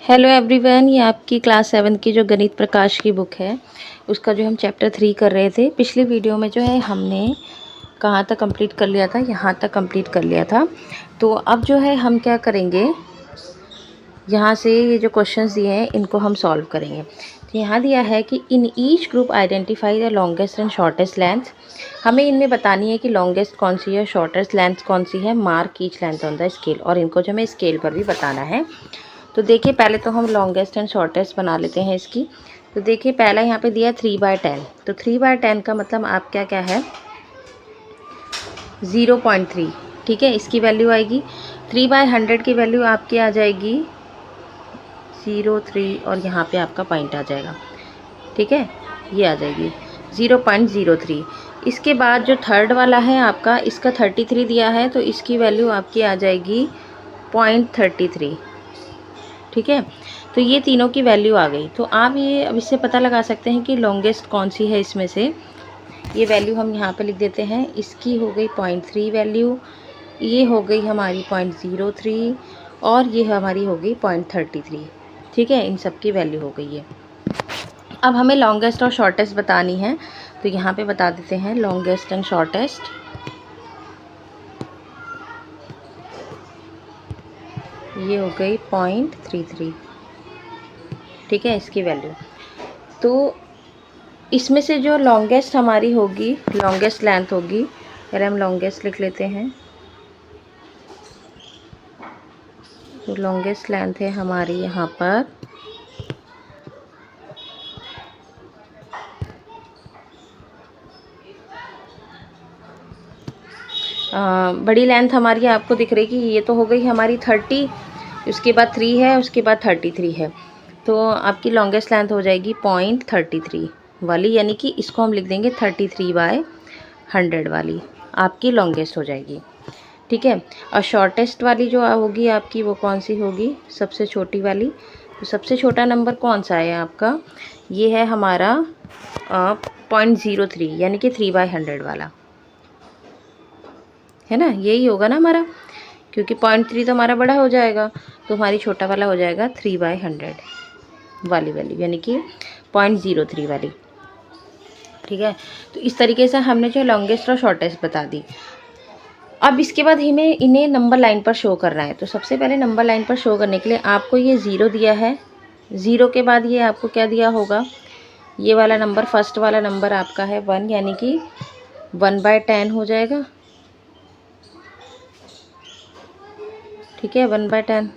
Hello everyone, ये आपकी class 7 की जो गणित प्रकाश की बुक है उसका जो हम चैप्टर 3 कर रहे थे। पिछले वीडियो में जो है हमने कहाँ तक कंप्लीट कर लिया था, यहाँ तक कंप्लीट कर लिया था। तो अब जो है हम क्या करेंगे, यहाँ से ये जो क्वेश्चंस दिए हैं इनको हम सॉल्व करेंगे। तो यहाँ दिया है कि in each group identify the longest and shortest length. हमें इनमें बतानी है कि लॉन्गेस्ट कौन सी है, शॉर्टेस्ट लेंथ कौन सी है। Mark each length on the scale, और इनको जो हमें स्केल पर भी बताना है। तो देखिए पहले तो हम लॉन्गेस्ट एंड शॉर्टेस्ट बना लेते हैं इसकी। तो देखिए पहला यहाँ पे दिया 3/10। तो 3/10 का मतलब आपका क्या है, 0.3। ठीक है, इसकी वैल्यू आएगी। 3/100 की वैल्यू आपकी आ जाएगी 0.3, और यहाँ पे आपका पॉइंट आ जाएगा। ठीक है, ये आ जाएगी 0.03। इसके बाद जो थर्ड वाला है आपका, इसका 33 दिया है, तो इसकी वैल्यू आपकी आ जाएगी 0.33। ठीक है, तो ये तीनों की वैल्यू आ गई। तो आप ये अब इससे पता लगा सकते हैं कि लॉन्गेस्ट कौन सी है इसमें से। ये वैल्यू हम यहाँ पे लिख देते हैं। इसकी हो गई 0.3 वैल्यू, ये हो गई हमारी 0.03, और ये हमारी हो गई 0.33। ठीक है, इन सब की वैल्यू हो गई है। अब हमें लॉन्गेस्ट और शॉर्टेस्ट बतानी है, तो यहाँ पे बता देते हैं लॉन्गेस्ट एंड शॉर्टेस्ट। ये हो गई 0.33। ठीक है, इसकी वैल्यू। तो इसमें से जो लॉन्गेस्ट हमारी होगी, लॉन्गेस्ट लेंथ होगी, पहले हम लॉन्गेस्ट लिख लेते हैं। तो लॉन्गेस्ट लेंथ है हमारी यहाँ पर बड़ी लेंथ हमारी आपको दिख रही कि ये तो हो गई हमारी 30, उसके बाद 3 है, उसके बाद 33 है। तो आपकी लॉन्गेस्ट लेंथ हो जाएगी 0.33 वाली, यानी कि इसको हम लिख देंगे 33/100 वाली आपकी लॉन्गेस्ट हो जाएगी। ठीक है, और शॉर्टेस्ट वाली जो होगी आपकी वो कौन सी होगी, सबसे छोटी वाली। तो सबसे छोटा नंबर कौन सा है आपका, ये है हमारा 0.03, यानी कि 3/100 वाला है ना, यही होगा ना हमारा, क्योंकि 0.3 तो हमारा बड़ा हो जाएगा, तो हमारी छोटा वाला हो जाएगा 3/100 वाली वैल्यू, यानी कि 0.03 वाली। ठीक है, तो इस तरीके से हमने जो लॉन्गेस्ट और शॉर्टेस्ट बता दी। अब इसके बाद हमें इन्हें नंबर लाइन पर शो करना है। तो सबसे पहले नंबर लाइन पर शो करने के लिए आपको ये 0 दिया है, 0 के बाद ये आपको क्या दिया होगा, ये वाला नंबर, फर्स्ट वाला नंबर आपका है 1, यानी कि 1/10 हो जाएगा। ठीक है, 1/10,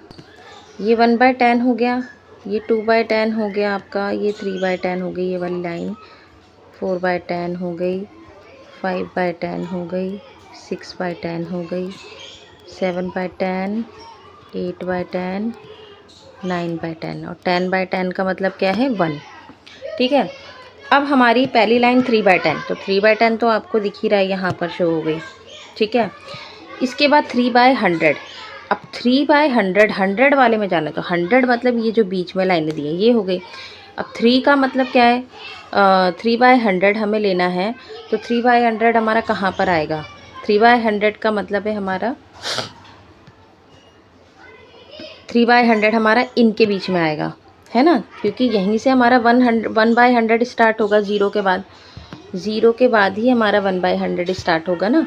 ये 1/10 हो गया, ये 2/10 हो गया आपका, ये 3/10 हो गई ये वाली लाइन, 4/10 हो गई, 5/10 हो गई, 6/10 हो गई, 7/10, 8/10, 9/10, और 10/10 का मतलब क्या है, 1। ठीक है, अब हमारी पहली लाइन 3/10, तो 3/10 तो आपको दिख ही रहा है, यहाँ पर शो हो गई। ठीक है, इसके बाद 3/100। अब 3/100, 100 वाले में जाना है, तो 100 मतलब ये जो बीच में लाइनें दी हैं ये हो गई। अब 3 का मतलब क्या है, 3/100 हमें लेना है, तो 3/100 हमारा कहाँ पर आएगा, 3/100 का मतलब है हमारा 3/100 हमारा इनके बीच में आएगा, है ना, क्योंकि यहीं से हमारा 1/100 स्टार्ट होगा, 0 के बाद, 0 के बाद ही हमारा 1/100 स्टार्ट होगा ना।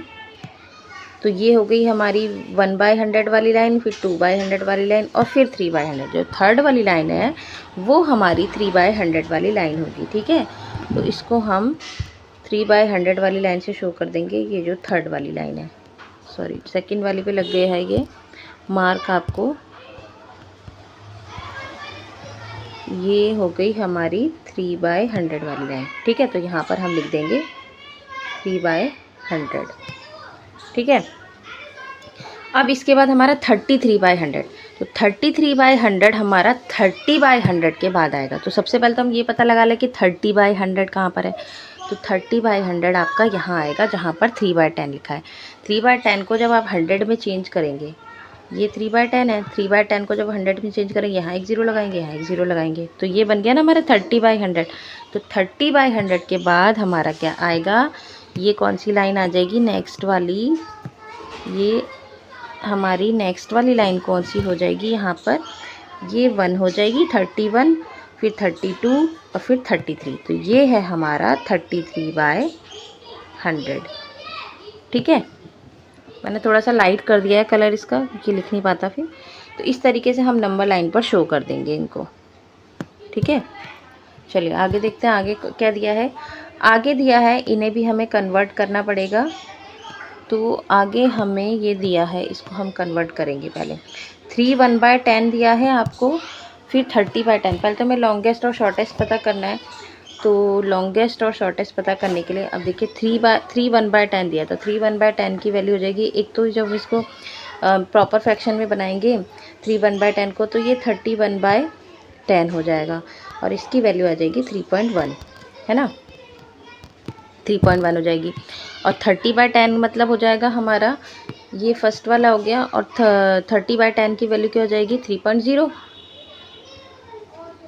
तो ये हो गई हमारी 1/100 वाली लाइन, फिर 2/100 वाली लाइन, और फिर 3/100। जो थर्ड वाली लाइन है वो हमारी 3/100 वाली लाइन होगी। ठीक है, तो इसको हम 3/100 वाली लाइन से शो कर देंगे। ये जो थर्ड वाली लाइन है, सॉरी सेकंड वाली पे लग गया है ये मार्क आपको, ये हो गई हमारी 3/100 वाली लाइन। ठीक है, तो यहाँ पर हम लिख देंगे 3/100। ठीक है, अब इसके बाद हमारा 33/100। तो 33/100 हमारा 30/100 के बाद आएगा। तो सबसे पहले तो हम ये पता लगा लें कि 30/100 कहाँ पर है। तो 30/100 आपका यहाँ आएगा जहाँ पर 3/10 लिखा है। 3/10 को जब आप 100 में चेंज करेंगे, ये 3/10 है, 3/10 को जब 100 में चेंज करेंगे, यहाँ एक 0 लगाएंगे, यहाँ एक 0 लगाएंगे, तो ये बन गया ना हमारा 30/100। तो 30/100 के बाद हमारा क्या आएगा, ये कौन सी लाइन आ जाएगी, नेक्स्ट वाली, ये हमारी नेक्स्ट वाली लाइन कौन सी हो जाएगी, यहाँ पर ये 1 हो जाएगी 31, फिर 32 और फिर 33। तो ये है हमारा 33/100। ठीक है, मैंने थोड़ा सा लाइट कर दिया है कलर इसका क्योंकि लिख नहीं पाता फिर। तो इस तरीके से हम नंबर लाइन पर शो कर देंगे इनको। ठीक है, चलिए आगे देखते हैं आगे क्या दिया है। आगे दिया है, इन्हें भी हमें कन्वर्ट करना पड़ेगा। तो आगे हमें ये दिया है, इसको हम कन्वर्ट करेंगे। पहले 3 1/10 दिया है आपको, फिर 30/10। पहले तो हमें लॉन्गेस्ट और शॉर्टेस्ट पता करना है। तो लॉन्गेस्ट और शॉर्टेस्ट पता करने के लिए अब देखिए 3 1/10 दिया, तो 3 1/10 की वैल्यू हो जाएगी। एक तो जब इसको प्रॉपर फ्रैक्शन में बनाएंगे 3 1/10 को, तो ये 31/10 हो जाएगा और इसकी वैल्यू आ जाएगी 3.1, है ना, 3.1 हो जाएगी। और 30/10 मतलब हो जाएगा हमारा, ये फर्स्ट वाला हो गया। और 30/10 की वैल्यू क्या हो जाएगी 3.0,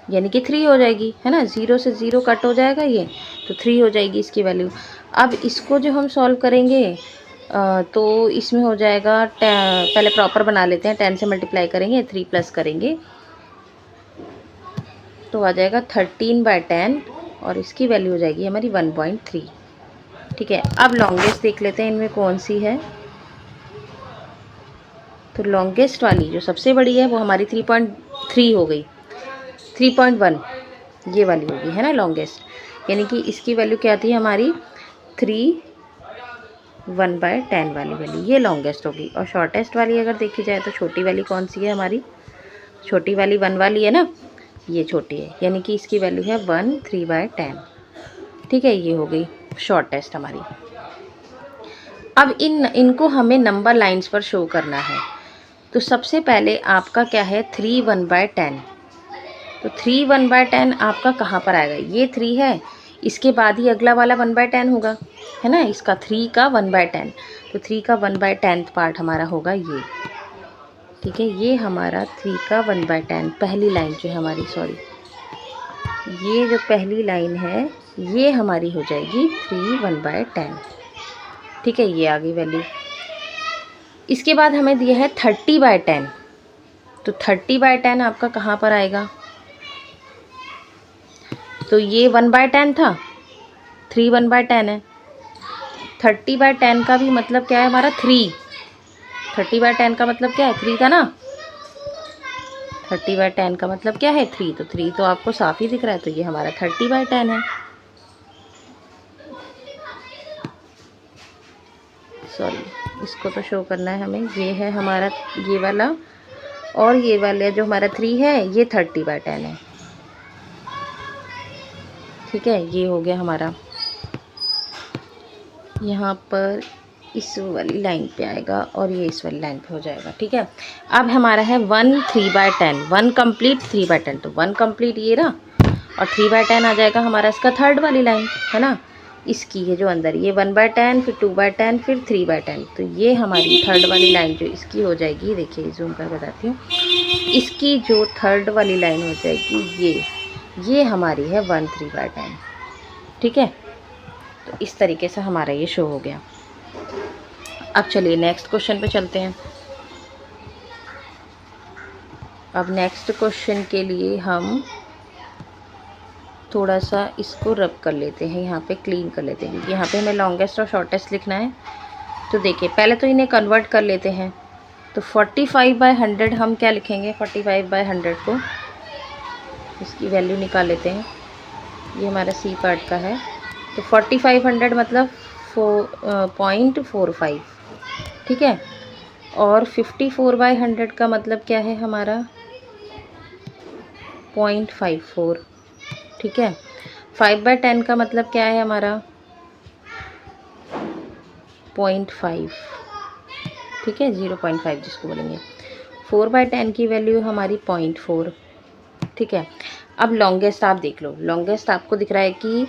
यानी कि 3 हो जाएगी, है ना। 0 से 0 कट हो जाएगा ये, तो 3 हो जाएगी इसकी वैल्यू। अब इसको जो हम सॉल्व करेंगे तो इसमें हो जाएगा, पहले प्रॉपर बना लेते हैं। 10 से मल्टीप्लाई करेंगे, 3 प्लस करेंगे तो आ जाएगा 13/10 और इसकी वैल्यू हो जाएगी हमारी 1.3। ठीक है, अब लॉन्गेस्ट देख लेते हैं इनमें कौन सी है। तो लॉन्गेस्ट वाली जो सबसे बड़ी है वो हमारी 3.3 हो गई, 3.1 ये वाली होगी, है ना लॉन्गेस्ट। यानी कि इसकी वैल्यू क्या थी हमारी 3 1/10 वाली वैल्यू, ये लॉन्गेस्ट होगी। और शॉर्टेस्ट वाली अगर देखी जाए तो छोटी वाली कौन सी है हमारी, छोटी वाली 1 वाली है ना, ये छोटी है, यानी कि इसकी वैल्यू है 1 3/10। ठीक है, ये हो गई शॉर्टेस्ट हमारी। अब इनको हमें नंबर लाइंस पर शो करना है। तो सबसे पहले आपका क्या है 3 1/10। तो 3 1/10 आपका कहाँ पर आएगा, ये 3 है, इसके बाद ही अगला वाला 1/10 होगा, है ना, इसका 3 का 1/10। तो 3 का 1/10 पार्ट हमारा होगा ये। ठीक है, ये हमारा 3 का 1/10 पहली लाइन जो है हमारी, सॉरी, ये जो पहली लाइन है ये हमारी हो जाएगी 3 1/10। ठीक है, ये आ गई वैल्यू। इसके बाद हमें दिया है 30/10। तो 30/10 आपका कहाँ पर आएगा, तो ये 1/10 था, 3 1/10 है। 30/10 का भी मतलब क्या है हमारा 3, 30/10 का मतलब क्या है 3 था ना, 30/10 का मतलब क्या है 3, तो 3 तो आपको साफ ही दिख रहा है, तो ये हमारा 30/10 है। सॉरी, इसको तो शो करना है हमें, ये है हमारा ये वाला, और ये वाला जो हमारा 3 है ये 30/10 है। ठीक है, ये हो गया हमारा, यहाँ पर इस वाली लाइन पे आएगा और ये इस वाली लाइन पे हो जाएगा। ठीक है, अब हमारा है 1 3/10, 1 कंप्लीट 3/10, तो 1 कंप्लीट ये रहा, और 3/10 आ जाएगा हमारा इसका थर्ड वाली लाइन, है ना, इसकी है जो अंदर, ये 1/10 फिर 2/10 फिर 3/10। तो ये हमारी थर्ड वाली लाइन जो इसकी हो जाएगी, देखिए जूम कर बताती हूँ, इसकी जो थर्ड वाली लाइन हो जाएगी ये हमारी है 1 3/10। ठीक है, तो इस तरीके से हमारा ये शो हो गया। अब चलिए नेक्स्ट क्वेश्चन पे चलते हैं। अब नेक्स्ट क्वेश्चन के लिए हम थोड़ा सा इसको रब कर लेते हैं, यहाँ पे क्लीन कर लेते हैं, क्योंकि यहाँ पे हमें लॉन्गेस्ट और शॉर्टेस्ट लिखना है। तो देखिए पहले तो इन्हें कन्वर्ट कर लेते हैं। तो 45/100 हम क्या लिखेंगे, 45/100 को इसकी वैल्यू निकाल लेते हैं, ये हमारा सी पार्ट का है। तो 4500 मतलब 0.45। ठीक है, और 54/100 का मतलब क्या है हमारा 0.54। ठीक है, 5/10 का मतलब क्या है हमारा 0.5। ठीक है, 0.5 जिसको बोलेंगे। 4/10 की वैल्यू हमारी 0.4। ठीक है, अब लॉन्गेस्ट आप देख लो, लॉन्गेस्ट आपको दिख रहा है कि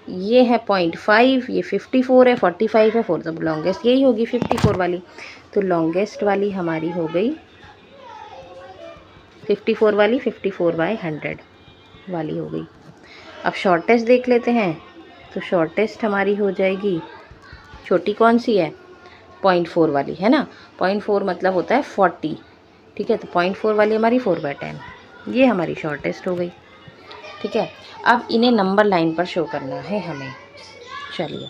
ये है 0.5, ये 54 है, 45 है, 4, तो लॉन्गेस्ट यही होगी 54 वाली। तो लॉन्गेस्ट वाली हमारी हो गई 54 वाली, 54/100 वाली हो गई। अब शॉर्टेस्ट देख लेते हैं। तो शॉर्टेस्ट हमारी हो जाएगी, छोटी कौन सी है 0.4 वाली, है ना, 0.4 मतलब होता है 40। ठीक है। तो 0.4 वाली हमारी 4/10, ये हमारी शॉर्टेस्ट हो गई। ठीक है, अब इन्हें नंबर लाइन पर शो करना है हमें। चलिए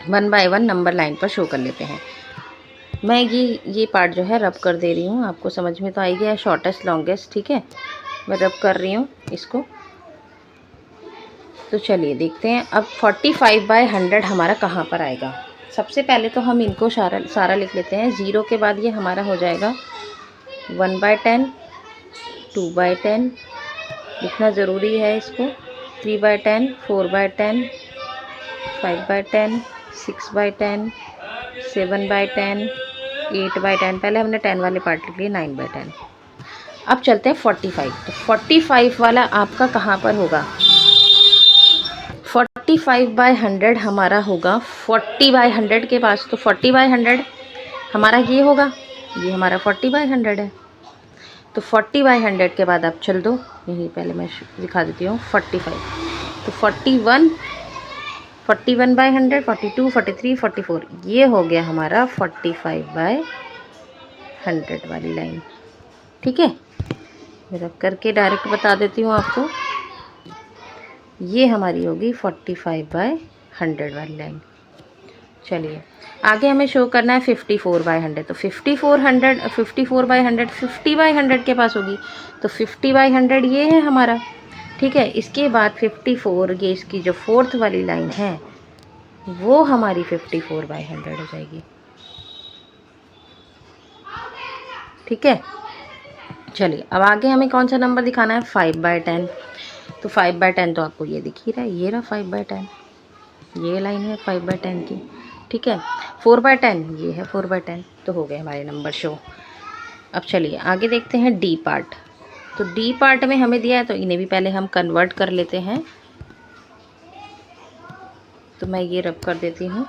1 बाय 1 नंबर लाइन पर शो कर लेते हैं। मैं ये पार्ट जो है रब कर दे रही हूँ, आपको समझ में तो आई गया, शॉर्टेस्ट लॉन्गेस्ट। ठीक है, मैं रब कर रही हूँ इसको। तो चलिए देखते हैं अब 45/100 हमारा कहाँ पर आएगा। सबसे पहले तो हम इनको सारा लिख लेते हैं। 0 के बाद ये हमारा हो जाएगा 1/10, 2/10 लिखना ज़रूरी है इसको, 3/10, 4/10, 5/10, 6/10, 7/10, 8/10। पहले हमने 10 वाले पार्ट लिख लिए, 9/10। अब चलते हैं 45। तो 45 वाला आपका कहाँ पर होगा? 45/100 हमारा होगा 40/100 के पास। तो 40/100 हमारा ये होगा, ये हमारा 40/100 है। तो 40/100 के बाद आप चल दो, यही पहले मैं दिखा देती हूँ 45। तो 41, 41/100, 42, 43, 44, ये हो गया हमारा 45/100 वाली लाइन। ठीक है, मैं रब करके डायरेक्ट बता देती हूँ आपको, ये हमारी होगी 45/100 वाली लाइन। चलिए आगे हमें शो करना है 54/100। तो 54/100 50/100 के पास होगी। तो 50/100 ये है हमारा। ठीक है, इसके बाद 54, ये इसकी जो 4th वाली लाइन है वो हमारी 54/100 हो जाएगी। ठीक है, चलिए अब आगे हमें कौन सा नंबर दिखाना है? 5/10। तो 5/10 तो आपको ये दिख ही रहा है, ये रहा 5/10, ये लाइन है 5/10 की। ठीक है, 4/10 ये है 4/10। तो हो गए हमारे नंबर शो। अब चलिए आगे देखते हैं डी पार्ट। तो डी पार्ट में हमें दिया है, तो इन्हें भी पहले हम कन्वर्ट कर लेते हैं। तो मैं ये रब कर देती हूँ,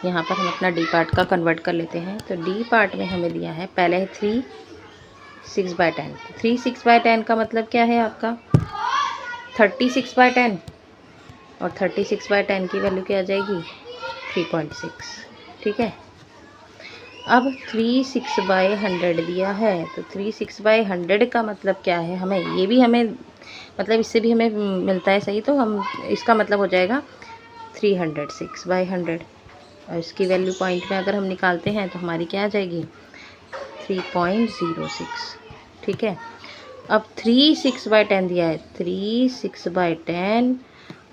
यहाँ पर हम अपना डी पार्ट का कन्वर्ट कर लेते हैं। तो डी पार्ट में हमें दिया है पहले है 3 6/10। 3 6/10 का मतलब क्या है आपका? 36/10, और 36/10 की वैल्यू क्या आ जाएगी? 3.6। ठीक है, अब 36/100 दिया है। तो 36/100 का मतलब क्या है? हमें ये भी हमें मतलब इससे भी हमें मिलता है सही। तो हम इसका मतलब हो जाएगा 306/100, और इसकी वैल्यू पॉइंट में अगर हम निकालते हैं तो हमारी क्या आ जाएगी? 3.06। ठीक है, अब 3 6/10 दिया है, 3 6/10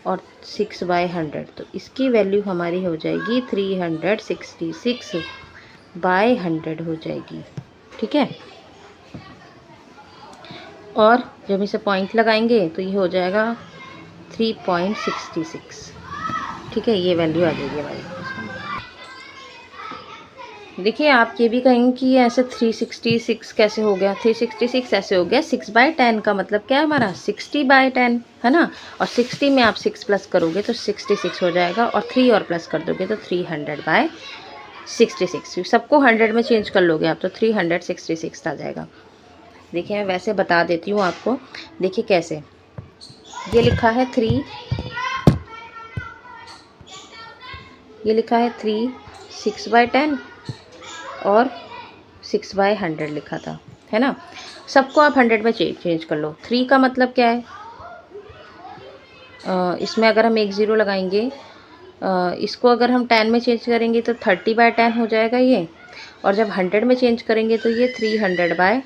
और 6/100, तो इसकी वैल्यू हमारी हो जाएगी 366/100 हो जाएगी। ठीक है, और जब इसे पॉइंट लगाएंगे तो ये हो जाएगा 3.66। ठीक है, ये वैल्यू आ जाएगी हमारी। देखिए आप ये भी कहेंगे कि ऐसे 366 कैसे हो गया? 366 ऐसे हो गया, 6/10 का मतलब क्या है हमारा? 60/10 है ना। और 60 में आप 6 प्लस करोगे तो 66 हो जाएगा, और 3 और प्लस कर दोगे तो 300/66। सबको 100 में चेंज कर लोगे आप तो 366 आ जाएगा। देखिए मैं वैसे बता देती हूँ आपको, देखिए कैसे। ये लिखा है 3, ये लिखा है 3 6/10 और 6/100 लिखा था, है ना। सबको आप 100 में चेंज कर लो। 3 का मतलब क्या है? इसमें अगर हम 1 0 लगाएंगे, इसको अगर हम 10 में चेंज करेंगे तो 30/10 हो जाएगा ये। और जब 100 में चेंज करेंगे तो ये 300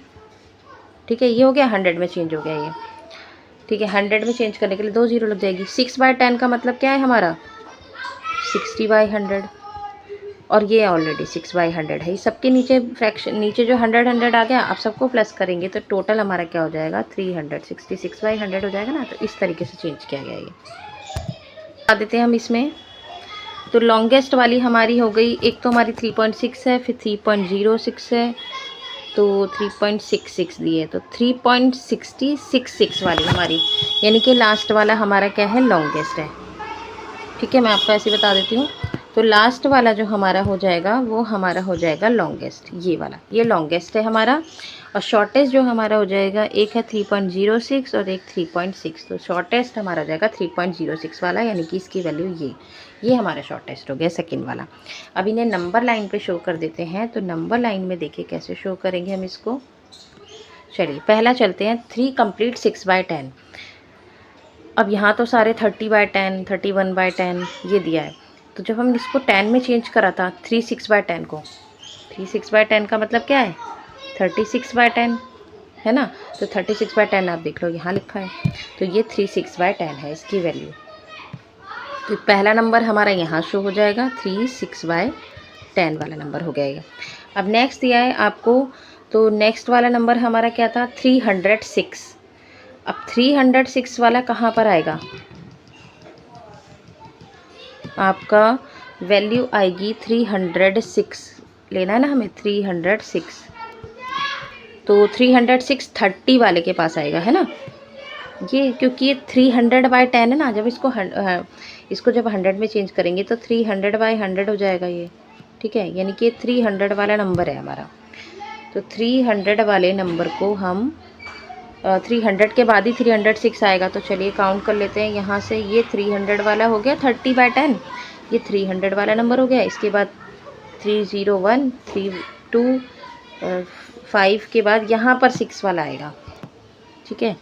ठीक है, ये हो गया 100 में चेंज हो गया ये। ठीक है, 100 में चेंज करने के लिए 2 0 लग जाएगी। 6/10 का मतलब क्या है हमारा? 60/100, और ये ऑलरेडी 6/100 है। सबके नीचे फ्रैक्शन, नीचे जो 100 आ गया, आप सबको प्लस करेंगे तो टोटल हमारा क्या हो जाएगा? 366/100 हो जाएगा ना। तो इस तरीके से चेंज किया गया ये। बता देते हैं हम इसमें। तो लॉन्गेस्ट वाली हमारी हो गई, एक तो हमारी 3.6 है, फिर 3.06 है, तो 3.66 दिए, तो 3.66 वाली हमारी, यानी कि लास्ट वाला हमारा क्या है? लॉन्गेस्ट है। ठीक है, मैं आपको ऐसे बता देती हूँ। तो लास्ट वाला जो हमारा हो जाएगा वो हमारा हो जाएगा लॉन्गेस्ट, ये वाला, ये लॉन्गेस्ट है हमारा। और शॉर्टेस्ट जो हमारा हो जाएगा, एक है 3.06 और एक 3.6, तो शॉर्टेस्ट हमारा हो जाएगा 3.06 वाला, यानी कि इसकी वैल्यू ये हमारा शॉर्टेस्ट हो गया सेकंड वाला। अब इन्हें नंबर लाइन पे शो कर देते हैं। तो नंबर लाइन में देखिए कैसे शो करेंगे हम इसको। चलिए पहला चलते हैं 3 कंप्लीट 6/10। अब यहाँ तो सारे 30/10, 31/10 ये दिया है। तो जब हम इसको 10 में चेंज करा था 3 6/10 को, 3 6/10 का मतलब क्या है 36/10 है ना। तो 36/10 आप देख लो यहाँ लिखा है, तो ये 3 6/10 है इसकी वैल्यू। तो पहला नंबर हमारा यहाँ शो हो जाएगा, 3 6/10 वाला नंबर हो गया ये। अब नेक्स्ट दिया है आपको, तो नेक्स्ट वाला नंबर हमारा क्या था 306। अब 306 वाला कहाँ पर आएगा, आपका वैल्यू आएगी 306, लेना है ना हमें 306। तो 306 30 वाले के पास आएगा, है ना ये, क्योंकि ये 300/10 है ना। जब इसको जब 100 में चेंज करेंगे तो 300/100 हो जाएगा ये, ठीक है। यानी कि 300 वाला नंबर है हमारा। तो 300 वाले नंबर को हम 300 के बाद ही 306 आएगा। तो चलिए काउंट कर लेते हैं यहाँ से। ये 300 वाला हो गया 30/10, ये 300 वाला नंबर हो गया। इसके बाद 301 32 5 के बाद यहाँ पर 6 वाला आएगा, ठीक है।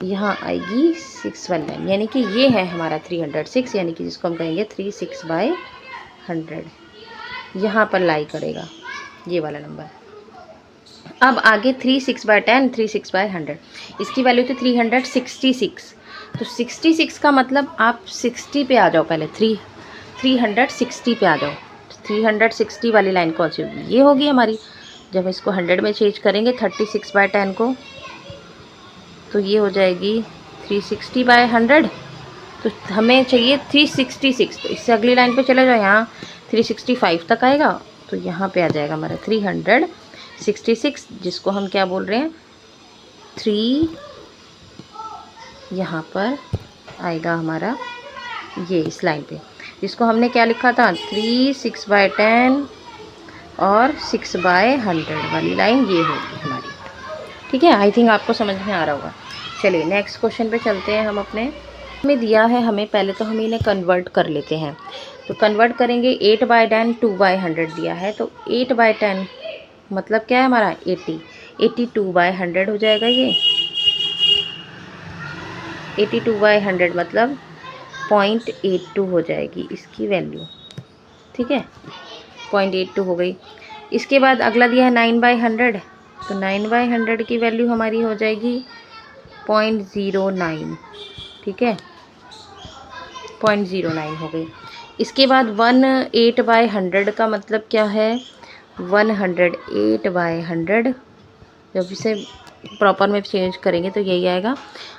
यहाँ आएगी 6 वाली लाइन, यानी कि ये है हमारा 306, यानी कि जिसको हम कहेंगे 36/100, यहाँ पर लाई करेगा ये वाला नंबर। अब आगे 3 6/10, 3 6/100, इसकी वैल्यू थी 366। तो 66 का मतलब आप 60 पे आ जाओ पहले, 360 पे आ जाओ। 360 वाली लाइन कौन सी होगी, ये होगी हमारी। जब इसको 100 में चेंज करेंगे 36/10 को, तो ये हो जाएगी 360/100। तो हमें चाहिए 366, तो इससे अगली लाइन पे चले जाओ, यहाँ 365 तक आएगा। तो यहाँ पे आ जाएगा हमारा 366, जिसको हम क्या बोल रहे हैं 3, यहाँ पर आएगा हमारा ये इस लाइन पे, जिसको हमने क्या लिखा था 3 6/10 और 6/100 वाली लाइन ये होगी हमारी, ठीक है। आई थिंक आपको समझ में आ रहा होगा। चलिए नेक्स्ट क्वेश्चन पे चलते हैं हम अपने। में दिया है हमें, पहले तो हम इन्हें कन्वर्ट कर लेते हैं। तो कन्वर्ट करेंगे 8/10 2/100 दिया है, तो 8/10 मतलब क्या है हमारा 80, 82/100 हो जाएगा ये। 82/100 मतलब 0.82 हो जाएगी इसकी वैल्यू, ठीक है। 0.82 हो गई। इसके बाद अगला दिया है 9/100, तो 9/100 की वैल्यू हमारी हो जाएगी 0.09, ठीक है, 0.09 हो गई। इसके बाद 108/100 का मतलब क्या है 108/100, जब इसे प्रॉपर में चेंज करेंगे तो यही आएगा,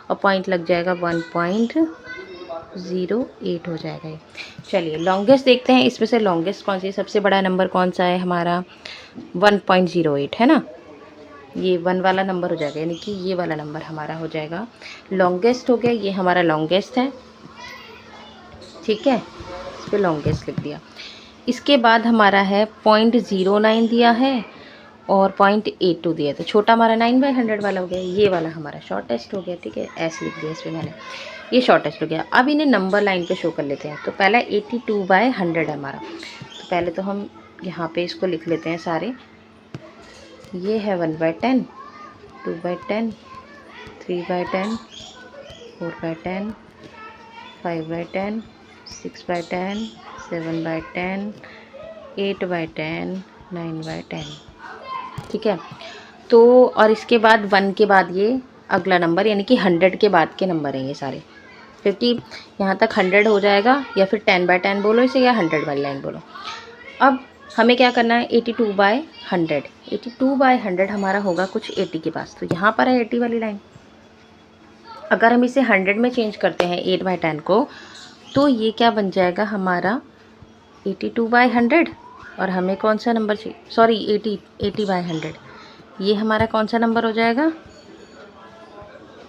और पॉइंट लग जाएगा 1.08 हो जाएगा ये। चलिए लॉन्गेस्ट देखते हैं, इसमें से लॉन्गेस्ट कौन सी, सबसे बड़ा नंबर कौन सा है हमारा 1.08 है ना, ये 1 वाला नंबर हो जाएगा, यानी कि ये वाला नंबर हमारा हो जाएगा लॉन्गेस्ट हो गया। ये हमारा लॉन्गेस्ट है, ठीक है, इस पर लॉन्गेस्ट लिख दिया। इसके बाद हमारा है 0.09 दिया है और 0.82 दिया है, तो छोटा हमारा 9/100 वाला हो गया, ये वाला हमारा शॉर्टेस्ट हो गया, ठीक है, ऐसे लिख दिया इस पर मैंने, ये शॉर्टेस्ट हो गया। अब इन्हें नंबर लाइन पे शो कर लेते हैं। तो पहला 82/100 है हमारा, तो पहले तो हम यहाँ पे इसको लिख लेते हैं सारे। ये है 1/10 2/10 3/10 4/10 5/10 6/10 7/10 8/10 9/10, ठीक है। तो और इसके बाद 1 के बाद ये अगला नंबर, यानी कि 100 के बाद के नंबर हैं ये सारे, क्योंकि यहाँ तक 100 हो जाएगा, या फिर 10/10 बोलो इसे, या 100 वाली लाइन बोलो। अब हमें क्या करना है 82/100, 82/100 हमारा होगा कुछ 80 के पास, तो यहाँ पर है 80 वाली लाइन। अगर हम इसे 100 में चेंज करते हैं 8/10 को, तो ये क्या बन जाएगा हमारा 82/100, और हमें कौन सा नंबर चाहिए, सॉरी 80/100, ये हमारा कौन सा नंबर हो जाएगा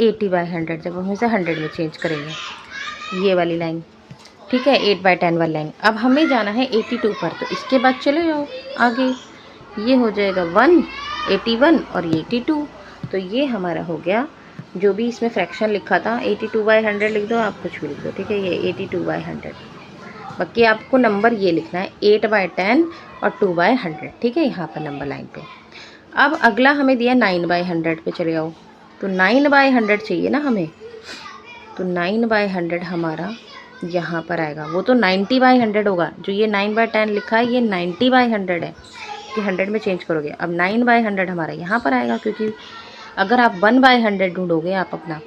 80/100, जब हम इसे 100 में चेंज करेंगे ये वाली लाइन, ठीक है, 8/10 वाली लाइन। अब हमें जाना है 82 पर, तो इसके बाद चले जाओ आगे। ये हो जाएगा 1, 81 और ये 82। तो ये हमारा हो गया जो भी इसमें फ्रैक्शन लिखा था। 82/100 लिख दो, आप कुछ भी लिख दो, ठीक है। ये 82/100। बाकी आपको नंबर ये लिखना है 8/10 और 2/100, ठीक है, यहाँ पर नंबर लाइन पे। अब अगला हमें दिया 9/100 पे चले आओ। तो 9/100 चाहिए ना हमें, तो 9/100 हमारा यहाँ पर आएगा। वो तो 90/100 होगा, जो ये 9/10 लिखा है ये 90/100 है, कि 100 में चेंज करोगे। अब 9/100 हमारा यहाँ पर आएगा, क्योंकि अगर आप 1/100 ढूंढोगे आप अपना,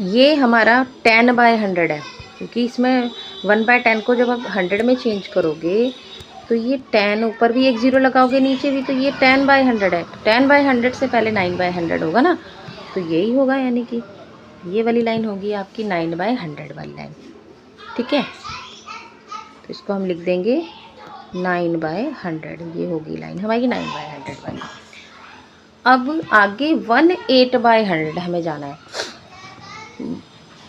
ये हमारा 10/100 है, क्योंकि इसमें 1/10 को जब आप 100 में चेंज करोगे तो ये 10 ऊपर भी एक ज़ीरो लगाओगे, नीचे भी, तो ये 10/100 है। 10/100 से पहले 9/100 होगा ना, तो यही होगा, यानी कि ये वाली लाइन होगी आपकी 9/100 वाली लाइन, ठीक है। तो इसको हम लिख देंगे 9/100, ये होगी लाइन हमारी 9/100 वाली। अब आगे 18/100 हमें जाना है।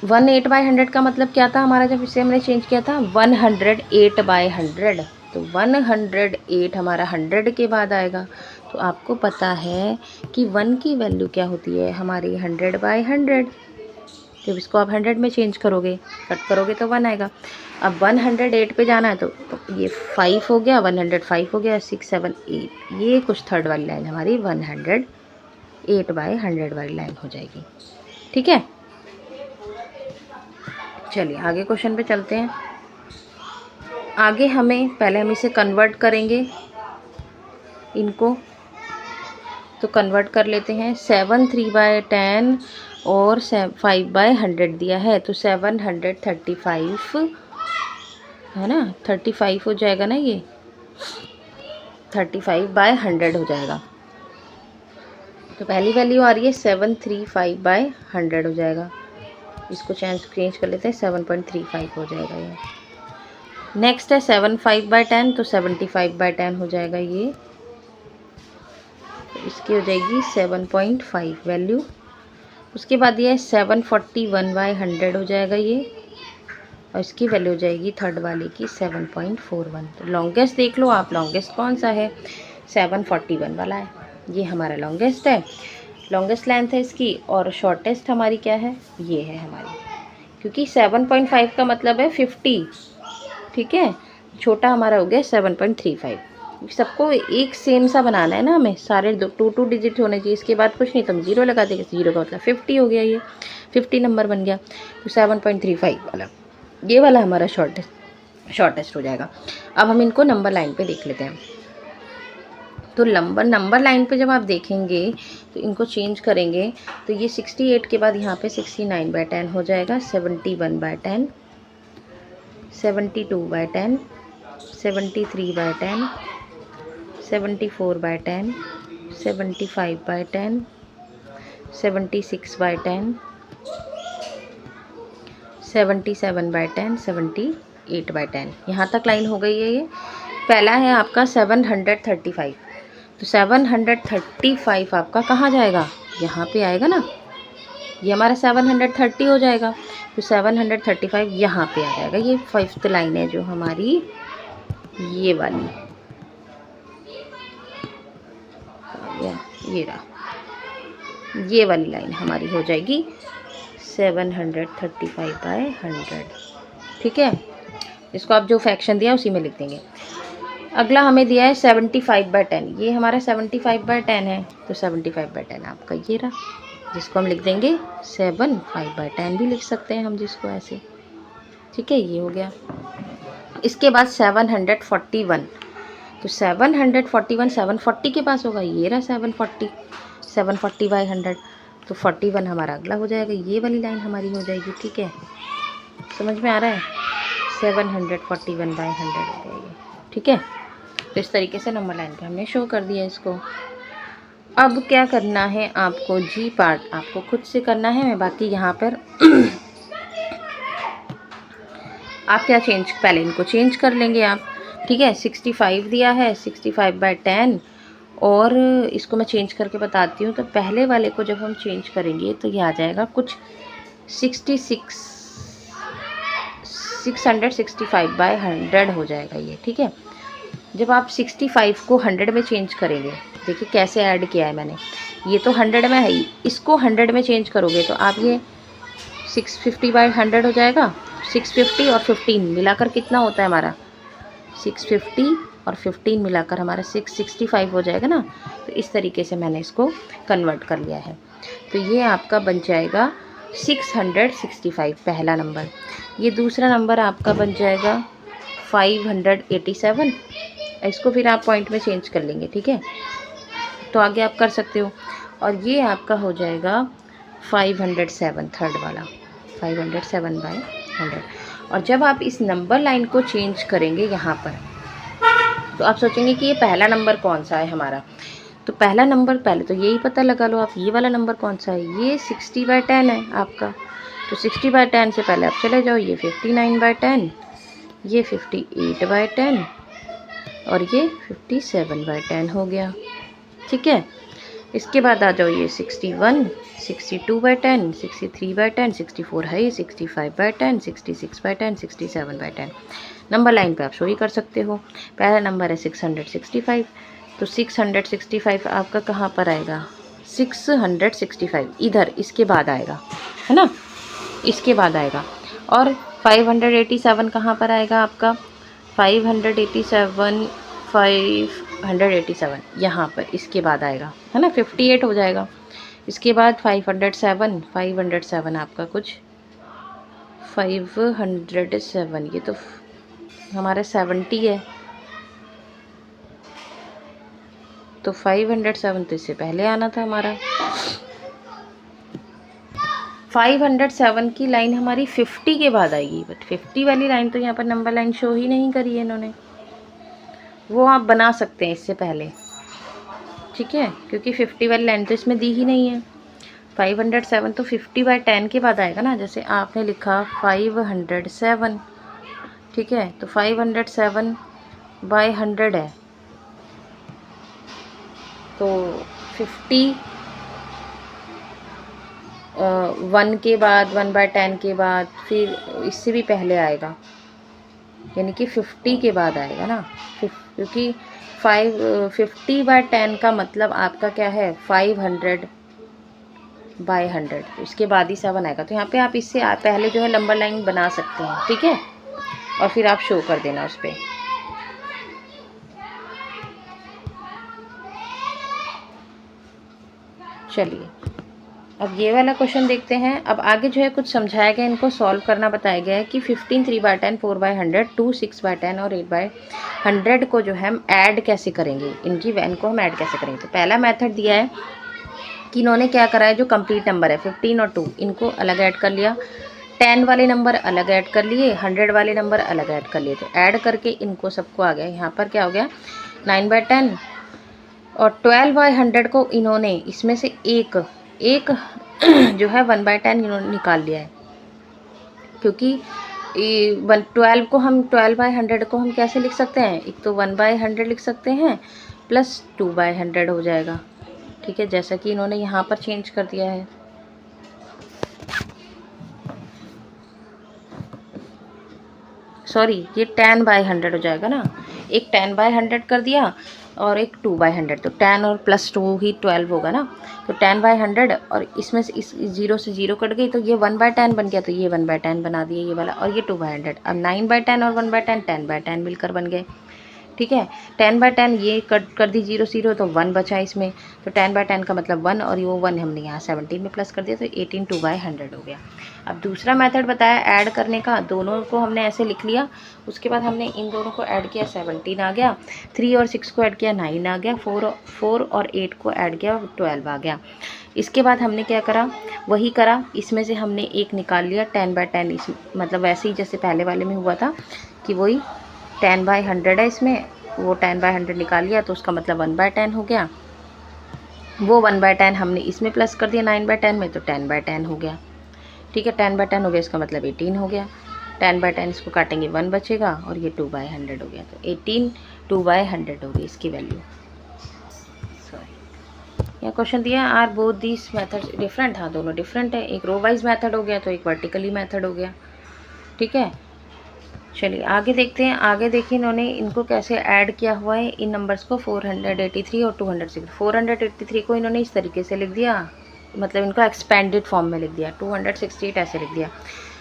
18/100 का मतलब क्या था हमारा, जब इसे हमने चेंज किया था 108/100। तो 108 हमारा 100 के बाद आएगा। तो आपको पता है कि 1 की वैल्यू क्या होती है हमारी 100/100। जब इसको आप 100 में चेंज करोगे, कट करोगे तो 1 आएगा। अब 108 पे जाना है, तो ये 5 हो गया, 105 हो गया, 6, 7, 8, ये कुछ थर्ड वाली लाइन हमारी 108/100 वाली लाइन हो जाएगी, ठीक है। चलिए आगे क्वेश्चन पे चलते हैं। आगे हमें पहले हम इसे कन्वर्ट करेंगे इनको, तो कन्वर्ट कर लेते हैं। 7 3/10 और 5/100 दिया है, तो 735 है ना, 35 हो जाएगा ना, ये 35/100 हो जाएगा। तो पहली वैल्यू आ रही है 735/100 हो जाएगा। इसको चेंज कर लेते हैं, 7.35 हो जाएगा ये। नेक्स्ट है 75/10, तो 75/10 हो जाएगा ये, तो इसकी हो जाएगी 7.5 वैल्यू। उसके बाद ये 741/100 हो जाएगा ये, और इसकी वैल्यू हो जाएगी थर्ड वाले की 7.41। तो लॉन्गेस्ट देख लो आप, लॉन्गेस्ट कौन सा है, 741 वाला है, ये हमारा लॉन्गेस्ट है, लॉन्गेस्ट लेंथ है इसकी। और शॉर्टेस्ट हमारी क्या है, ये है हमारी, क्योंकि 7.5 का मतलब है 50, ठीक है। छोटा हमारा हो गया 7.35। सबको एक सेम सा बनाना है ना हमें, सारे 2 डिजिट होने चाहिए, इसके बाद कुछ नहीं, तो हम 0 लगा देंगे, 0 का मतलब 50 हो गया, ये 50 नंबर बन गया। तो 7.35 वाला, ये वाला हमारा शॉर्टेस्ट हो जाएगा। अब हम इनको नंबर लाइन पे देख लेते हैं। तो नंबर लाइन पे जब आप देखेंगे तो इनको चेंज करेंगे, तो ये 68 के बाद यहाँ पे 69/10 हो जाएगा, 71/10, 72/10, 73/10, 74/10, 75/10, 76/10, 77/10, 78/10, यहाँ तक लाइन हो गई है। ये पहला है आपका 735, तो 735 आपका कहाँ जाएगा, यहाँ पे आएगा ना, ये हमारा 730 हो जाएगा, तो 735 यहाँ पे आ जाएगा। ये 5th लाइन है जो हमारी ये वाली, ये रहा, ये वाली लाइन हमारी हो जाएगी 735/100, ठीक है। इसको आप जो फ्रैक्शन दिया उसी में लिख देंगे। अगला हमें दिया है 75/10, ये हमारा 75/10 है, तो 75/10 आपका ये रहा, जिसको हम लिख देंगे 75/10 भी लिख सकते हैं हम जिसको ऐसे, ठीक है, ये हो गया। इसके बाद 741, तो 741 740 के पास होगा, ये रहा 740, 740/100, तो 41 हमारा अगला हो जाएगा, ये वाली लाइन हमारी हो जाएगी, ठीक है। समझ में आ रहा है, 741/100 हो जाएगी, ठीक है। तो इस तरीके से नंबर लाइन पे हमने शो कर दिया इसको। अब क्या करना है आपको, जी पार्ट आपको खुद से करना है, मैं बाकी यहाँ पर आप क्या चेंज, पहले इनको चेंज कर लेंगे आप, ठीक है। 65 दिया है, 65/10, और इसको मैं चेंज करके बताती हूँ। तो पहले वाले को जब हम चेंज करेंगे तो ये आ जाएगा कुछ 66 665 बाय 100 हो जाएगा ये, ठीक है। जब आप 65 को 100 में चेंज करेंगे, देखिए कैसे ऐड किया है मैंने, ये तो 100 में है ही, इसको 100 में चेंज करोगे तो आप ये 650 बाय 100 हो जाएगा। 650 और 15 मिलाकर कितना होता है हमारा, 650 और 15 मिलाकर हमारा 665 हो जाएगा ना। तो इस तरीके से मैंने इसको कन्वर्ट कर लिया है। तो ये आपका बन जाएगा 665 पहला नंबर। ये दूसरा नंबर आपका बन जाएगा 587। इसको फिर आप पॉइंट में चेंज कर लेंगे, ठीक है, तो आगे आप कर सकते हो। और ये आपका हो जाएगा 507 थर्ड वाला, 507 बाय 100। और जब आप इस नंबर लाइन को चेंज करेंगे यहाँ पर, तो आप सोचेंगे कि ये पहला नंबर कौन सा है हमारा। तो पहला नंबर पहले तो यही पता लगा लो आप, ये वाला नंबर कौन सा है, ये 60/10 है आपका। तो 60/10 से पहले आप चले जाओ, ये 59/10, ये 58/10 और ये 57/10 हो गया, ठीक है। इसके बाद आ जाओ ये 61, 62/10, 63/10, 64 है ये, 65/10, 66/10, 67/10। नंबर लाइन पे आप शो ही कर सकते हो। पहला नंबर है 665, तो 665 आपका कहाँ पर आएगा, 665 इधर इसके बाद आएगा, है ना, इसके बाद आएगा। और 587 कहाँ पर आएगा आपका, 587 यहाँ पर इसके बाद आएगा, है ना, 58 हो जाएगा। इसके बाद 507 आपका कुछ 507, ये तो हमारा 70 है, तो 507 तो इससे पहले आना था हमारा। 507 की लाइन हमारी 50 के बाद आएगी, बट 50 वाली लाइन तो यहाँ पर नंबर लाइन शो ही नहीं करी है इन्होंने, वो आप बना सकते हैं इससे पहले, ठीक है, क्योंकि 50 वाली लाइन तो इसमें दी ही नहीं है। 507 तो 50/10 के बाद आएगा ना, जैसे आपने लिखा 507, ठीक है, तो 507/100 है, तो 51 के बाद 1/10 के बाद फिर इससे भी पहले आएगा, यानी कि 50 के बाद आएगा ना, क्योंकि 50/10 का मतलब आपका क्या है, 500/100, तो इसके बाद ही 7 आएगा। तो यहाँ पे आप इससे पहले जो है नंबर लाइन बना सकते हैं, ठीक है, और फिर आप शो कर देना उस पर। चलिए अब ये वाला क्वेश्चन देखते हैं। अब आगे जो है कुछ समझाया गया, इनको सॉल्व करना बताया गया है कि 15 3/10, 4/100, 2 6/10 और 8/100 को जो है हम ऐड कैसे करेंगे, इनकी वैन को हम ऐड कैसे करेंगे। तो पहला मेथड दिया है कि इन्होंने क्या करा है, जो कंप्लीट नंबर है 15 और 2 इनको अलग ऐड कर लिया, 10 वाले नंबर अलग ऐड कर लिए, 100 वाले नंबर अलग ऐड कर लिए। तो ऐड करके इनको सबको आ गया, यहाँ पर क्या हो गया 9/10 और 12/100 को इन्होंने इसमें से एक जो है 1/10 इन्होंने निकाल लिया है, क्योंकि 12/100 को हम कैसे लिख सकते हैं, एक तो 1/100 लिख सकते हैं प्लस 2/100 हो जाएगा, ठीक है, जैसा कि इन्होंने यहाँ पर चेंज कर दिया है। सॉरी, ये 10/100 हो जाएगा ना, एक 10/100 कर दिया और एक 2/100, तो 10 और प्लस 2 ही 12 होगा ना। तो 10/100 और इसमें से इस 0 से 0 कट गई, तो ये 1/10 बन गया, तो ये 1/10 बना दिए ये वाला, और ये 2/100। अब 9/10 और 1/10 10/10 मिलकर बन गए, ठीक है। 10/10 ये कट कर दी 0 0, तो 1 बचा इसमें, तो 10/10 का मतलब 1, और वो 1 हमने यहाँ 17 में प्लस कर दिया, तो 18 2/100 हो गया। अब दूसरा मेथड बताया ऐड करने का, दोनों को हमने ऐसे लिख लिया, उसके बाद हमने इन दोनों को ऐड किया, 17 आ गया, 3 और 6 को ऐड किया 9 आ गया, 4 और 8 को ऐड किया 12 आ गया। इसके बाद हमने क्या करा, वही करा, इसमें से हमने एक निकाल लिया 10/10, इस मतलब वैसे ही जैसे पहले वाले में हुआ था कि वही 10/100 है, इसमें वो 10/100 निकाल लिया, तो उसका मतलब 1/10 हो गया। वो 1/10 हमने इसमें प्लस कर दिया 9/10 में, तो 10/10 हो गया, ठीक है। 10/10 हो गया, इसका मतलब 18 हो गया। 10/10 इसको काटेंगे 1 बचेगा, और ये 2/100 हो गया, तो 18 2/100 हो गई इसकी वैल्यू। सॉरी, यह क्वेश्चन दिया are both this method different, हाँ दोनों डिफरेंट है, एक रो वाइज मेथड हो गया, तो एक वर्टिकली मेथड हो गया, ठीक है। चलिए आगे देखते हैं। आगे देखिए इन्होंने इनको कैसे ऐड किया हुआ है इन नंबर्स को, 483 और 260। 483 को इन्होंने इस तरीके से लिख दिया, मतलब इनको एक्सपेंडेड फॉर्म में लिख दिया, 268 ऐसे लिख दिया।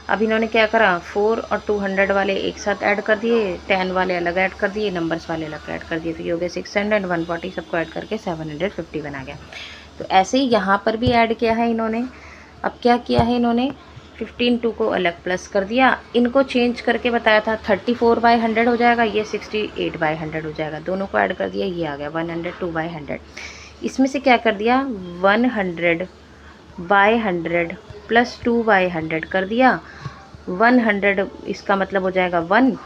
अब इन्होंने क्या करा, 4 और 200 वाले एक साथ ऐड कर दिए, 10 वाले अलग ऐड कर दिए, नंबर्स वाले अलग ऐड कर दिए, तो ये हो गया 600, 140 सबको ऐड करके 750 बना गया। तो ऐसे ही यहाँ पर भी ऐड किया है इन्होंने। अब क्या किया है इन्होंने, 15 को अलग प्लस कर दिया, इनको चेंज करके बताया था 34/100 हो जाएगा, ये 68/100 हो जाएगा, दोनों को ऐड कर दिया, ये आ गया 102/100। इसमें से क्या कर दिया, 100/100 प्लस 2/100 कर दिया, 100 इसका मतलब हो जाएगा 1,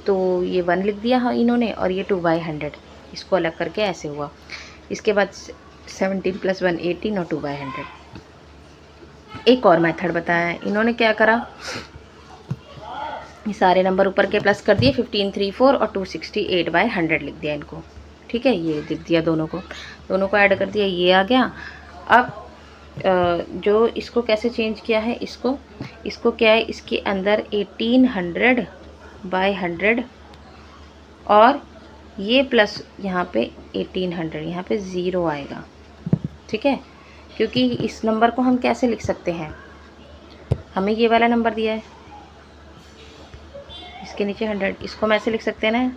तो ये 1 लिख दिया हाँ इन्होंने, और ये 2/100 इसको अलग करके ऐसे हुआ। इसके बाद 17 + 1 18 और 2/100। एक और मेथड बताया है इन्होंने, क्या करा, ये सारे नंबर ऊपर के प्लस कर दिए, 1534 और 268/100 लिख दिया इनको, ठीक है, ये लिख दिया, दोनों को ऐड कर दिया, ये आ गया। अब जो इसको कैसे चेंज किया है, इसको क्या है, इसके अंदर 1800/100 और ये प्लस यहाँ पे 1800, यहाँ पे 0 आएगा, ठीक है, क्योंकि इस नंबर को हम कैसे लिख सकते हैं, हमें ये वाला नंबर दिया है, इसके नीचे 100, इसको हम ऐसे लिख सकते हैं ना,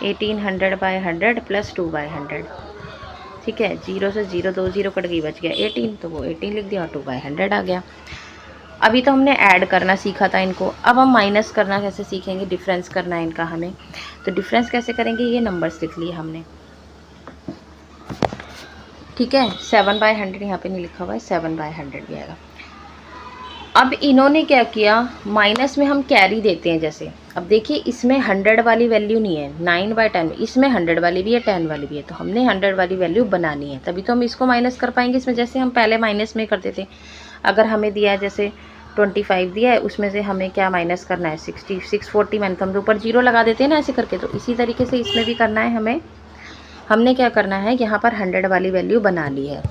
1800/100 प्लस 2/100, ठीक है, 0 से 0 2 0 कट गई, बच गया 18, तो वो 18 लिख दिया और 2/100 आ गया। अभी तो हमने ऐड करना सीखा था इनको, अब हम माइनस करना कैसे सीखेंगे, डिफरेंस करना है इनका हमें। तो डिफरेंस कैसे करेंगे, ये नंबर्स लिख लिए हमने, ठीक है, 7/100 यहाँ पे नहीं लिखा हुआ है, 7/100 भी आएगा। अब इन्होंने क्या किया, माइनस में हम कैरी देते हैं जैसे, अब देखिए इसमें 100 वाली वैल्यू नहीं है 9/10, इसमें 100 वाली भी है 10 वाली भी है, तो हमने 100 वाली वैल्यू बनानी है, तभी तो हम इसको माइनस कर पाएंगे इसमें, जैसे हम पहले माइनस में करते थे। अगर हमें दिया है जैसे 25 दिया है, उसमें से हमें क्या माइनस करना है, 60 640 मैंने, तो हम ऊपर 0 लगा देते हैं ना ऐसे करके, तो इसी तरीके से इसमें भी करना है हमें। हमने क्या करना है, यहाँ पर 100 वाली वैल्यू बना ली है।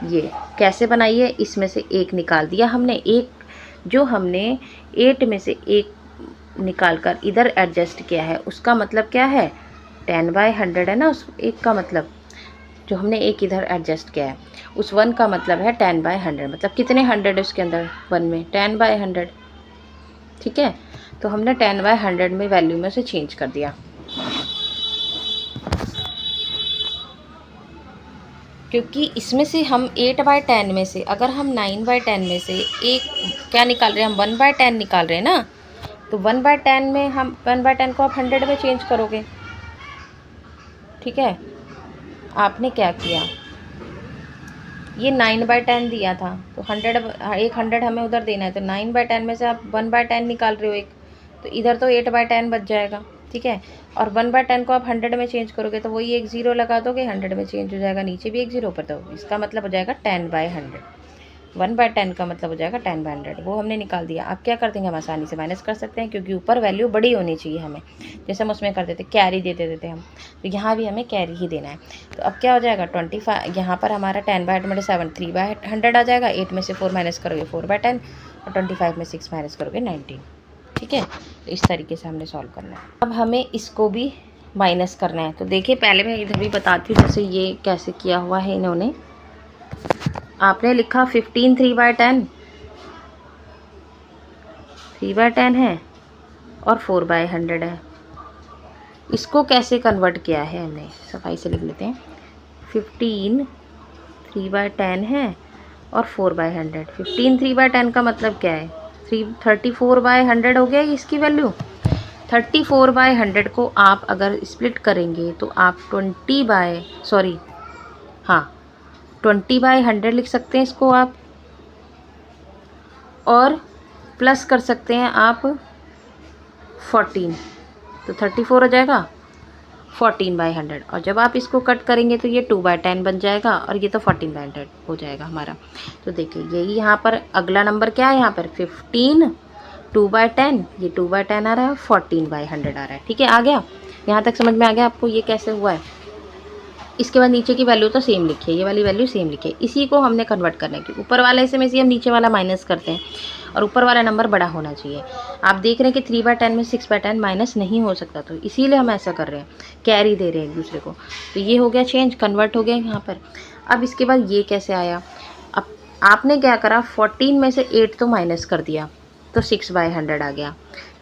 ये कैसे बनाई है, इसमें से 1 निकाल दिया हमने, एक जो हमने 8 में से 1 निकाल कर इधर एडजस्ट किया है, उसका मतलब क्या है, 10/100 है ना, उस 1 का मतलब, जो हमने 1 इधर एडजस्ट किया है, उस 1 का मतलब है 10/100, मतलब कितने 100 है उसके अंदर 1 में, 10/100, ठीक है, तो हमने 10/100 में वैल्यू में से चेंज कर दिया। क्योंकि इसमें से हम 8/10 में से, अगर हम 9/10 में से एक क्या निकाल रहे हैं, हम 1/10 निकाल रहे हैं ना, तो 1/10 में हम 1/10 को आप 100 में चेंज करोगे, ठीक है। आपने क्या किया, ये 9/10 दिया था, तो 100 हमें उधर देना है, तो 9/10 में से आप 1/10 निकाल रहे हो एक, तो इधर तो 8/10 बच जाएगा, ठीक है, और 1/10 को आप 100 में चेंज करोगे, तो वही एक 0 लगा दोगे, 100 में चेंज हो जाएगा, नीचे भी एक 0 पर, तो इसका मतलब हो जाएगा 10/100, 1/10 का मतलब हो जाएगा 10/100, वो हमने निकाल दिया। अब क्या कर देंगे, हम आसानी से माइनस कर सकते हैं, क्योंकि ऊपर वैल्यू बड़ी होनी चाहिए हमें, जैसे हम उसमें कर देते कैरी देते देते हम, तो यहाँ भी हमें कैरी ही देना है। तो अब क्या हो जाएगा, 25, यहाँ पर हमारा 10/100 7 3/100 आ जाएगा, 8 में से 4 माइनस करोगे 4/10, और 25 में 6 माइनस करोगे 19, ठीक है। तो इस तरीके से हमने सॉल्व करना है। अब हमें इसको भी माइनस करना है, तो देखिए पहले मैं इधर भी बताती हूँ, जैसे ये कैसे किया हुआ है इन्होंने। आपने लिखा 15 3/10, 3/10 है और 4/100 है, इसको कैसे कन्वर्ट किया है हमने, सफाई से लिख लेते हैं, 15 3/10 है और 4/100। 15 3/10 का मतलब क्या है, 34/100 हो गया इसकी वैल्यू। 34/100 को आप अगर स्प्लिट करेंगे तो आप 20/100 लिख सकते हैं इसको आप, और प्लस कर सकते हैं आप 14, तो 34 हो जाएगा 14/100, और जब आप इसको कट करेंगे तो ये 2/10 बन जाएगा, और ये तो 14/100 हो जाएगा हमारा। तो देखिए यही यहाँ पर अगला नंबर क्या है, यहाँ पर 15 2/10, ये 2/10 आ रहा है, 14/100 आ रहा है, ठीक है, आ गया, यहाँ तक समझ में आ गया आपको ये कैसे हुआ है। इसके बाद नीचे की वैल्यू तो सेम लिखिए, ये वाली वैल्यू सेम लिखिए। इसी को हमने कन्वर्ट करना है कि ऊपर वाले से में से हम नीचे वाला माइनस करते हैं और ऊपर वाला नंबर बड़ा होना चाहिए। आप देख रहे हैं कि 3/10 में 6/10 माइनस नहीं हो सकता, तो इसीलिए हम ऐसा कर रहे हैं, कैरी दे रहे हैं एक दूसरे को। तो ये हो गया चेंज, कन्वर्ट हो गया यहाँ पर। अब इसके बाद ये कैसे आया, अब आपने क्या करा, 14 में से 8 तो माइनस कर दिया, तो 6/100 आ गया।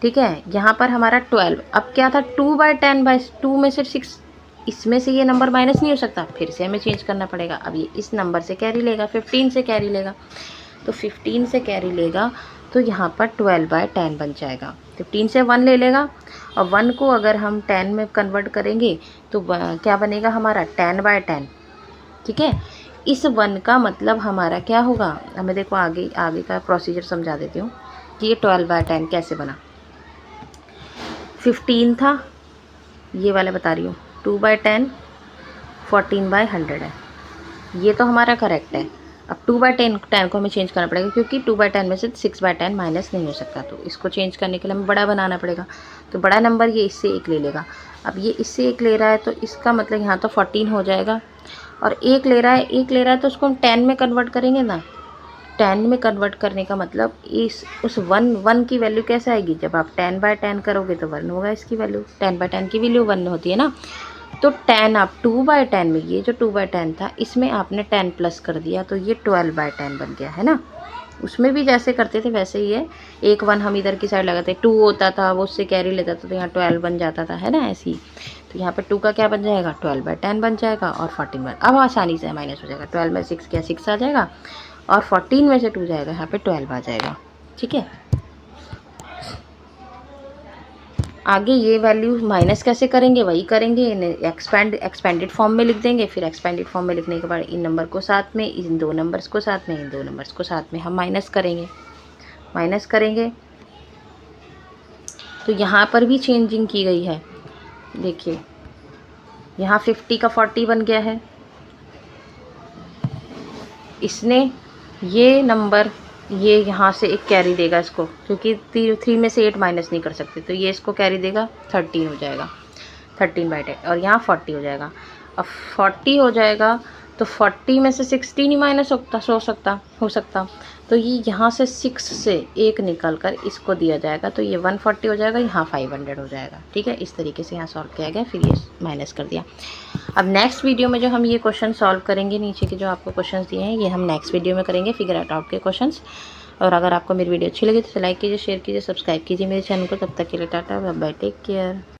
ठीक है, यहाँ पर हमारा 12, अब क्या था 2/10/2 में से 6, इसमें से ये नंबर माइनस नहीं हो सकता, फिर से हमें चेंज करना पड़ेगा। अब ये इस नंबर से कैरी लेगा, 15 से कैरी लेगा, तो 15 से कैरी लेगा तो यहाँ पर 12/10 बन जाएगा। 15 से 1 ले लेगा और 1 को अगर हम 10 में कन्वर्ट करेंगे तो क्या बनेगा हमारा 10/10। ठीक है, इस 1 का मतलब हमारा क्या होगा, हमें देखो आगे का प्रोसीजर समझा देती हूँ कि ये 12/10 कैसे बना। 15 था, ये वाला बता रही हूँ, 2/10, 14/100 है, ये तो हमारा करेक्ट है। अब 2/10 को हमें चेंज करना पड़ेगा क्योंकि 2/10 में से 6/10 माइनस नहीं हो सकता, तो इसको चेंज करने के लिए हमें बड़ा बनाना पड़ेगा। तो बड़ा नंबर ये इससे 1 ले लेगा। अब ये इससे 1 ले रहा है तो इसका मतलब यहाँ तो 14 हो जाएगा, और 1 ले रहा है तो उसको हम 10 में कन्वर्ट करेंगे ना। 10 में कन्वर्ट करने का मतलब उस 1 की वैल्यू कैसे आएगी, जब आप 10/10 करोगे तो 1 होगा इसकी वैल्यू, 10/10 की वैल्यू 1 होती है ना। तो 10 आप 2/10 में, ये जो 2/10 था इसमें आपने 10 प्लस कर दिया तो ये 12/10 बन गया है ना। उसमें भी जैसे करते थे वैसे ही है, एक 1 हम इधर की साइड लगाते, 2 होता था वो उससे कैरी लेता था तो यहाँ 12 बन जाता था, है ना, ऐसे ही। तो यहाँ पर 2 का क्या बन जाएगा, 12/10 बन जाएगा, और 14 अब आसानी से माइनस हो जाएगा। 12 में 6 क्या 6 आ जाएगा, और 14 में से 2 जाएगा, यहाँ पे 12 आ जाएगा। ठीक है, आगे ये वैल्यू माइनस कैसे करेंगे, वही करेंगे, एक्सपेंडेड फॉर्म में लिख देंगे। फिर एक्सपेंडेड फॉर्म में लिखने के बाद इन नंबर को साथ में, इन 2 नंबर्स को साथ में, इन 2 नंबर्स को साथ में हम माइनस करेंगे। तो यहाँ पर भी चेंजिंग की गई है, देखिए यहाँ 50 का 40 बन गया है। इसने ये नंबर, ये यहाँ से एक कैरी देगा इसको, क्योंकि 3 में से 8 माइनस नहीं कर सकते, तो ये इसको कैरी देगा, 13 हो जाएगा, 13/10, और यहाँ 40 हो जाएगा। अब 40 हो जाएगा तो 40 में से 16 ही माइनस हो सकता, तो ये यहाँ से 6 से 1 निकल कर इसको दिया जाएगा, तो ये 140 हो जाएगा, यहाँ 500 हो जाएगा। ठीक है, इस तरीके से यहाँ सॉल्व किया गया, फिर ये माइनस कर दिया। अब नेक्स्ट वीडियो में जो हम ये क्वेश्चन सॉल्व करेंगे, नीचे के जो आपको क्वेश्चंस दिए हैं ये हम नेक्स्ट वीडियो में करेंगे, फिगर आउट के क्वेश्चंस। और अगर आपको मेरी वीडियो अच्छी लगी तो लाइक कीजिए, शेयर कीजिए, सब्सक्राइब कीजिए मेरे चैनल को। तब तक के लिए tata, bye bye, take care.